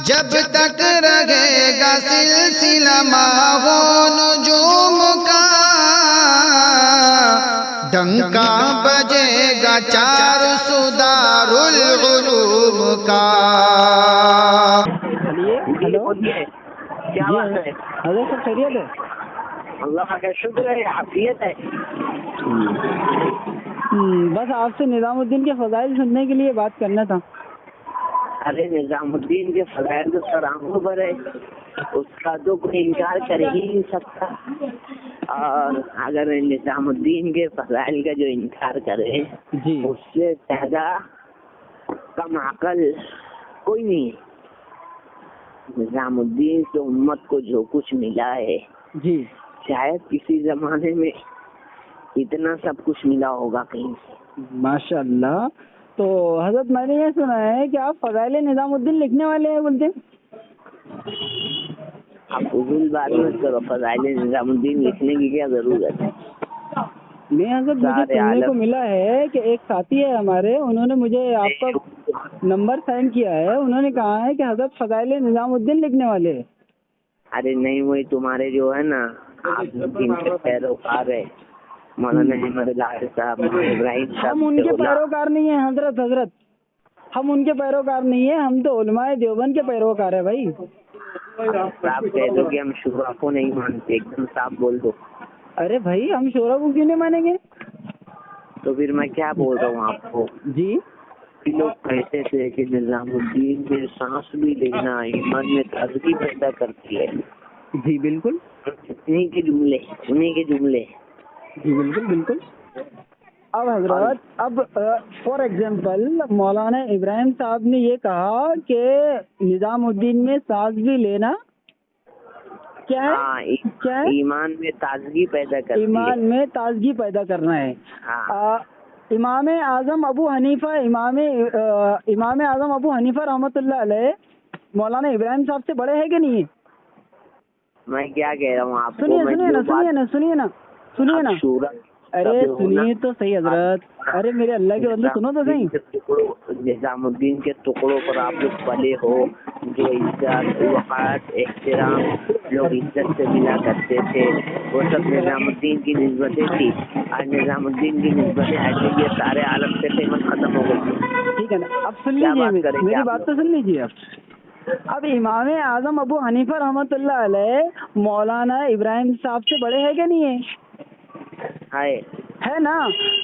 جب تک رہے گا سلسلہ ماہو نجوم کا، ڈنکا بجے گا چار سدار العلوم کا۔ ہلو کیا بات ہے؟ حضرت سب خیریت ہے؟ اللہ کا شکر ہے، عافیت ہے۔ بس آپ سے نظام الدین کے فضائل سننے کے لیے بات کرنا تھا۔ ارے نظام الدین کے فضائل تو سر آنکھوں پر ہے، اس کا تو کوئی انکار کر ہی نہیں سکتا، اور اگر نظام الدین کے فضائل کا جو انکار کرے جی اس سے زیادہ کم عقل کوئی نہیں ہے۔ نظام الدین سے امت کو جو کچھ ملا ہے جی شاید کسی زمانے میں اتنا سب کچھ ملا ہوگا کہیں سے۔ ماشاء اللہ۔ تو حضرت میں نے یہ سنا ہے کہ آپ فضائل نظام الدین لکھنے والے ہیں بولتے ہیں؟ آپ فضول بات مت کرو، فضائل نظام الدین لکھنے کی کیا ضرورت ہے؟ نہیں حضرت، مجھے سننے کو ملا ہے کہ ایک ساتھی ہے ہمارے، انہوں نے مجھے آپ کا نمبر سینڈ کیا ہے، انہوں نے کہا ہے کہ حضرت فضائل نظام الدین لکھنے والے ہیں۔ ارے نہیں، وہی تمہارے جو ہے نا آپ جن کے پیروکار ہے، مولانا احمد الہی صاحب، مولانا ابراہیم صاحب، ہم ان کے پیروکار نہیں ہیں حضرت، ہم ان کے پیروکار نہیں ہیں، ہم تو علماء دیوبند کے پیروکار ہیں بھائی۔ آپ کہہ دو کہ ہم شورا کو نہیں مانتے، ایک دم صاف بول دو۔ ارے بھائی ہم شورا کو کیوں نہیں مانیں گے؟ تو پھر میں کیا بول رہا ہوں آپ کو؟ جی لوگ کہتے تھے کہ نظام الدین میں سانس بھی لینا ایمان میں تازگی پیدا کرتی ہے۔ جی بالکل، انہیں کے جملے جی بالکل۔ اب حضرت، اب فار ایگزامپل مولانا ابراہیم صاحب نے یہ کہا کہ نظام الدین میں سانس بھی لینا کیا ہے؟ ایمان میں تازگی پیدا کرتی ہے، ایمان میں تازگی پیدا کرنا ہے۔ امام اعظم ابو حنیفہ رحمۃ اللہ علیہ مولانا ابراہیم صاحب سے بڑے ہیں کہ نہیں؟ میں کیا کہہ رہا ہوں آپ کو؟ سنیے نا ارے سنیے تو صحیح حضرت، ارے میرے اللہ کے بندے سنو تو صحیح۔ نظام الدین کے ٹکڑوں پر آپ لوگ پلے ہو، جو عزت وقار احترام لوگ عزت سے ملا کرتے تھے، وہ سب نظام الدین کی نسبتیں تھی، اور نظام الدین کی نسبتیں ہٹیں گے سارے عالم سے قیمت ختم ہو گئی۔ ٹھیک ہے نا، اب سن لیجیے میری بات تو سن لیجیے آپ۔ اب امام اعظم ابو حنیفہ رحمۃ اللہ علیہ مولانا ابراہیم صاحب سے بڑے ہیں کہ نہیں ہیں؟ ہے نا؟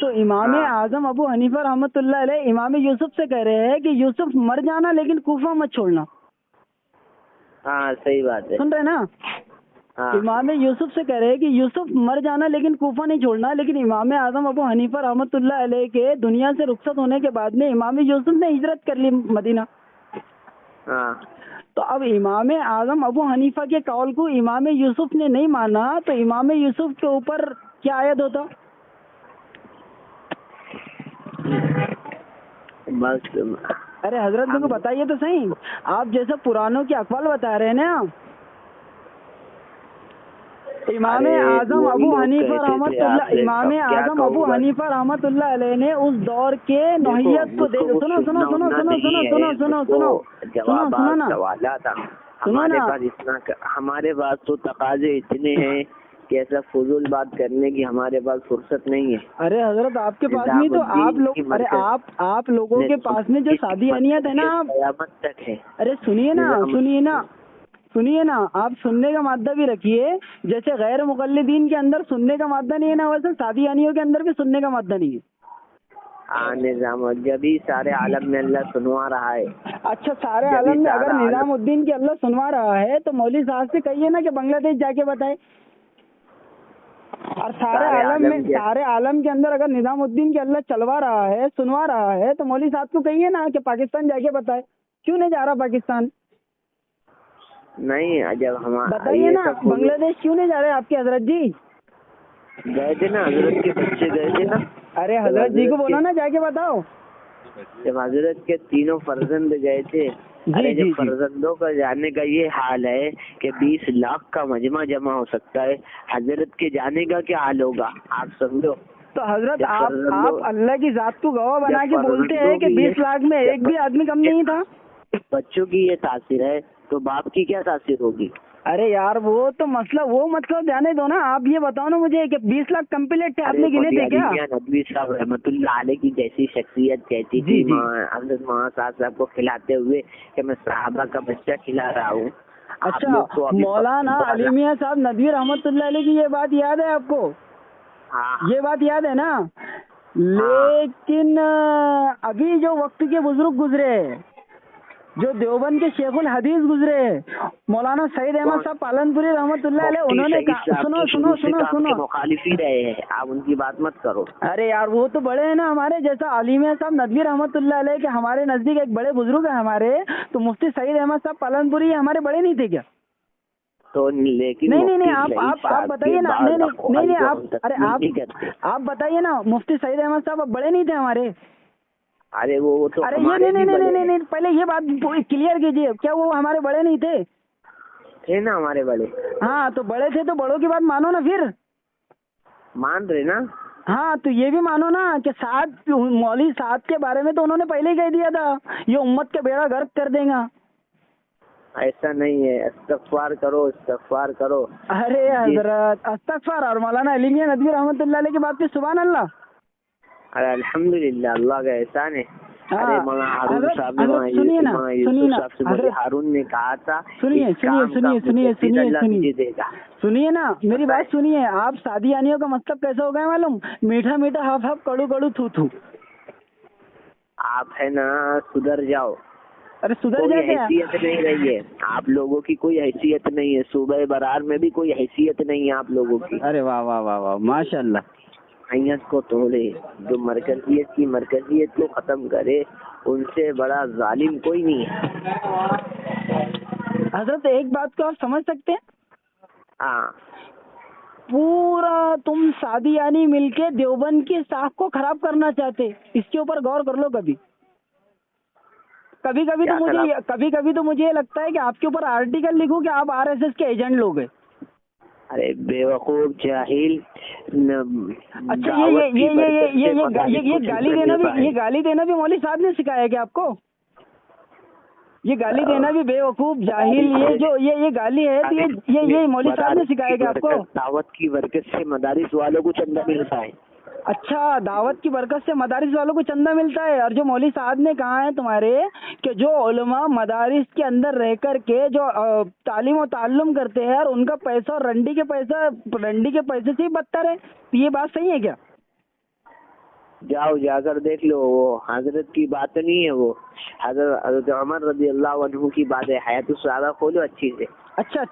تو امام اعظم ابو حنیفہ رحمۃ اللہ علیہ امام یوسف سے کہہ رہے ہیں کہ یوسف مر جانا لیکن کوفہ مت چھوڑنا۔ ہاں صحیح بات ہے، سن رہے نا؟ امام یوسف سے کہہ رہے ہیں کہ یوسف مر جانا لیکن کوفہ نہیں چھوڑنا، لیکن امام اعظم ابو حنیفہ رحمۃ اللہ علیہ کے دنیا سے رخصت ہونے کے بعد میں امام یوسف نے ہجرت کر لی مدینہ۔ تو اب امام اعظم ابو حنیفہ کے قول کو امام یوسف نے نہیں مانا تو امام یوسف کے اوپر کیا عائد ہوتا؟ بس ارے حضرت کو بتائیے تو صحیح، آپ جیسے پرانوں کے اقوال بتا رہے ہیں نا، امام اعظم ابو حنیفہ رحمۃ اللہ علیہ نے اس دور کے نوعیت کو دیکھ، سنو ہمارے پاس تو تقاضے اتنے ہیں کہ ایسا فضول بات کرنے کی ہمارے پاس فرصت نہیں ہے۔ ارے حضرت آپ کے پاس نہیں تو آپ لوگوں کے پاس میں جو سادیانیت ہے نا، قیامت تک ہے۔ ارے سنیے نا، آپ سننے کا مادہ بھی رکھیے، جیسے غیر مقلدین کے اندر سننے کا مادہ نہیں ہے نا، ویسے سادیانیوں کے اندر بھی سننے کا مادہ نہیں ہے۔ نظام جبھی سارے عالم میں اللہ سنوا رہا ہے۔ اچھا سارے عالم میں اگر نظام الدین کے اللہ سنوا رہا ہے تو مولوی صاحب سے کہیے نا کہ بنگلہ دیش جا کے بتائے، اور سارے عالم کے اندر اگر نظام الدین کے اللہ چلوا رہا ہے، سنوا رہا ہے، تو مولوی صاحب کو کہیے نا کہ پاکستان جا کے بتائے، کیوں نہیں جا رہا پاکستان؟ نہیں جب ہمارا بتائیے نا، بنگلہ دیش کیوں نہیں جا رہے آپ کے حضرت جی؟ گئے تھے نا، حضرت کے بچے گئے تھے نا۔ ارے حضرت جی کو بولو نا جا کے بتاؤ۔ جب حضرت کے تینوں فرزند گئے تھے، جب فرزندوں کا جانے کا یہ حال ہے کہ 20 لاکھ کا مجمع جمع ہو سکتا ہے، حضرت کے جانے کا کیا حال ہوگا آپ سمجھو۔ تو حضرت آپ اللہ کی ذات کو گواہ بنا کے بولتے ہیں کہ 20 لاکھ میں ایک بھی آدمی کم نہیں تھا۔ بچوں کی یہ تاثیر ہے تو باپ کی کیا تاثیر ہوگی؟ ارے یار وہ تو مسئلہ جانے دو نا. آپ یہ بتاؤ نا مجھے کہ 20 لاکھ کمپلیٹ تھے, آپ نے گنے تھے کیا؟ ندوی صاحب رحمۃ اللہ علیہ کی جیسی شخصیت کہتی تھی حضرت مولانا صاحب کو کھلاتے ہوئے کہ میں صحابہ کا بچہ کھلا رہا ہوں. اچھا, مولانا علی میاں صاحب ندوی رحمۃ اللہ علیہ کی یہ بات یاد ہے آپ کو؟ ہاں یہ بات یاد ہے نا. لیکن ابھی جو وقت کے بزرگ گزرے, جو دیوبند کے شیخ الحدیث گزرے, مولانا سعید احمد صاحب پالنپوری رحمۃ اللہ علیہ, انہوں نے سنو مخالف ہی رہے ہیں, آپ ان کی بات مت کرو. ارے یار وہ تو بڑے ہیں نا ہمارے جیسا علی میاں صاحب ندوی رحمۃ اللہ علیہ کے ہمارے نزدیک ایک بڑے بزرگ ہیں ہمارے, تو مفتی سعید احمد صاحب پالنپوری ہمارے بڑے نہیں تھے کیا؟ تو لیکن نہیں آپ بتائیے نا. نہیں آپ بتائیے نا, مفتی سعید احمد صاحب اب بڑے نہیں تھے ہمارے؟ ارے وہ تو ارے یہ نہیں, پہلے یہ بات کلیئر کیجیے, کیا وہ ہمارے بڑے نہیں تھے نا ہمارے بڑے؟ ہاں تو بڑے تھے تو بڑوں کی بات مانو نا پھر. مان رہے نا؟ ہاں تو یہ بھی مانو نا کہ مولوی سعد کے بارے میں تو انہوں نے پہلے ہی کہہ دیا تھا یہ امت کا بیڑا غرق کر دے گا. ایسا نہیں ہے, استغفار کرو. ارے حضرت استغفار, اور مولانا علی میاں ندوی رحمۃ اللہ علیہ کی بات پہ سبحان اللہ. ارے الحمدللہ, اللہ کا احسان ہے. ارے مولانا ہارون صاحب نے ہارون نے کہا تھا سنیے نا میری بات سنیے. آپ سادیانیوں کا مطلب کیسا ہو گیا معلوم؟ میٹھا میٹھا ہف ہف کڑو کڑو تھو تھو. آپ ہے نا سدھر جاؤ. ارے سدھر جاتے ہیں, حیثیت نہیں رہی ہے آپ لوگوں کی, کوئی حیثیت نہیں ہے. صوبہ برار میں بھی کوئی حیثیت نہیں ہے آپ لوگوں کی. ارے واہ واہ واہ واہ ماشاء اللہ. حیثیت کو توڑے, جو مرکزیت کو ختم کرے, ان سے بڑا ظالم کوئی نہیں ہے. حضرت ایک بات کو آپ سمجھ سکتے ہیں, ہاں پورا تم سادیانی مل کے دیوبند کی ساکھ کو خراب کرنا چاہتے, اس کے اوپر غور کر لو. کبھی تو مجھے یہ لگتا ہے کہ آپ کے اوپر آرٹیکل لکھوں کہ آپ RSS کے ایجنٹ لوگ ہیں. ارے بیوقوف جاہل. اچھا یہ گالی دینا بھی مولوی صاحب نے سکھایا کیا آپ کو؟ یہ گالی دینا بھی بیوقوف جاہل, یہ گالی ہے تو یہ مولوی صاحب نے سکھایا کیا آپ کو؟ دعوت کی برکت سے مدارس والوں کو چندہ ملتا ہے. اچھا, دعوت کی برکت سے مدارس والوں کو چندہ ملتا ہے. اور جو مولوی صاحب نے کہا ہے تمہارے کہ جو علماء مدارس کے اندر رہ کر کے جو تعلیم و تعلم کرتے ہیں اور ان کا پیسہ اور رنڈی کے پیسے سے ہی بدتر ہے, یہ بات صحیح ہے کیا؟ جاؤ جا کر دیکھ لو. وہ حضرت کی بات نہیں ہے, وہ حضرت عمر رضی اللہ عنہ کی بات ہے. حیات الصحابہ کھولو اچھی سے. اچھا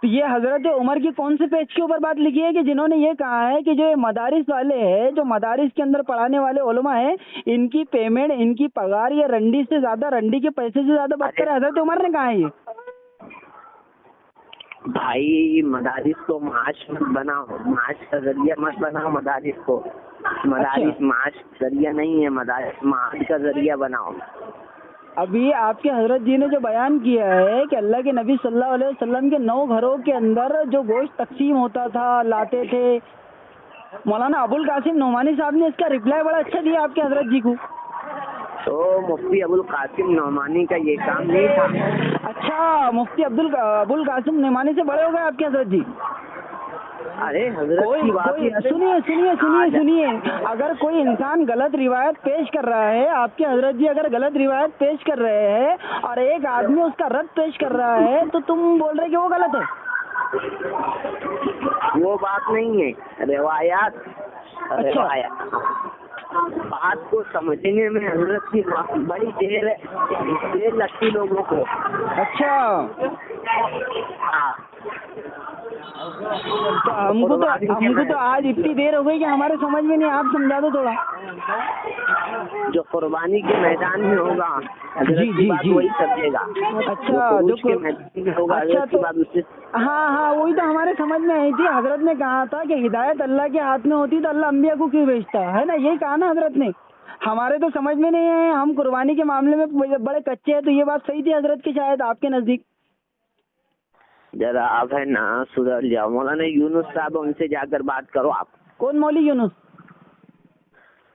تو یہ حضرت عمر کی کون سے پیج کے اوپر بات لکھی ہے کہ جنہوں نے یہ کہا ہے کہ جو مدارس والے ہیں, جو مدارس کے اندر پڑھانے والے علماء ہیں, ان کی پیمنٹ, ان کی پگار یہ رنڈی کے پیسے سے زیادہ بدتر ہے. حضرت عمر نے کہا ہے یہ. بھائی مدارس کو معاش مت بناؤ, معاش کا ذریعہ مت بناؤ مدارس کو. مدارس معاش ذریعہ نہیں ہے, مدارس معاش کا ذریعہ بناؤ. ابھی آپ کے حضرت جی نے جو بیان کیا ہے کہ اللہ کے نبی صلی اللہ علیہ وسلم کے 9 گھروں کے اندر جو گوشت تقسیم ہوتا تھا, لاتے تھے, مولانا ابوالقاسم نعمانی صاحب نے اس کا رپلائی بڑا اچھا دیا آپ کے حضرت جی کو. تو مفتی ابوالقاسم نعمانی کا یہ کام نہیں تھا. اچھا, مفتی ابوالقاسم نعمانی سے بڑے ہو گئے آپ کے حضرت جی. ارے حضرت سنیے, اگر کوئی انسان غلط روایت پیش کر رہا ہے, آپ کے حضرت جی اگر غلط روایت پیش کر رہے ہیں اور ایک آدمی اس کا رد پیش کر رہا ہے, تو تم بول رہے کہ وہ غلط ہے. وہ بات نہیں ہے, روایات. بات کو سمجھنے میں حضرت کی بڑی دیر لگتی لوگوں کو. اچھا, ہاں, تو ہم کو تو آج اتنی دیر ہو گئی کہ ہمارے سمجھ میں نہیں. آپ سمجھا دو تھوڑا. جو قربانی کے میدان میں ہوگا حضرت کی بات وہی سمجھے گا. اچھا, ہاں وہی تو ہمارے سمجھ میں آئی تھی. حضرت نے کہا تھا کہ ہدایت اللہ کے ہاتھ میں ہوتی تو اللہ انبیاء کو کیوں بھیجتا ہے نا, یہی کہا نا حضرت نے. ہمارے تو سمجھ میں نہیں ہے, ہم قربانی کے معاملے میں بڑے کچے ہیں. تو یہ بات صحیح تھی حضرت کی شاید آپ کے نزدیک. ذرا آپ ہے نا سدھر جاؤ. مولانا یونس صاحب ان سے جا کر بات کرو. آپ کون مولوی یونس؟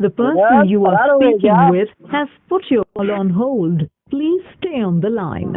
The person you are speaking with has put your call on hold. Please stay on the line.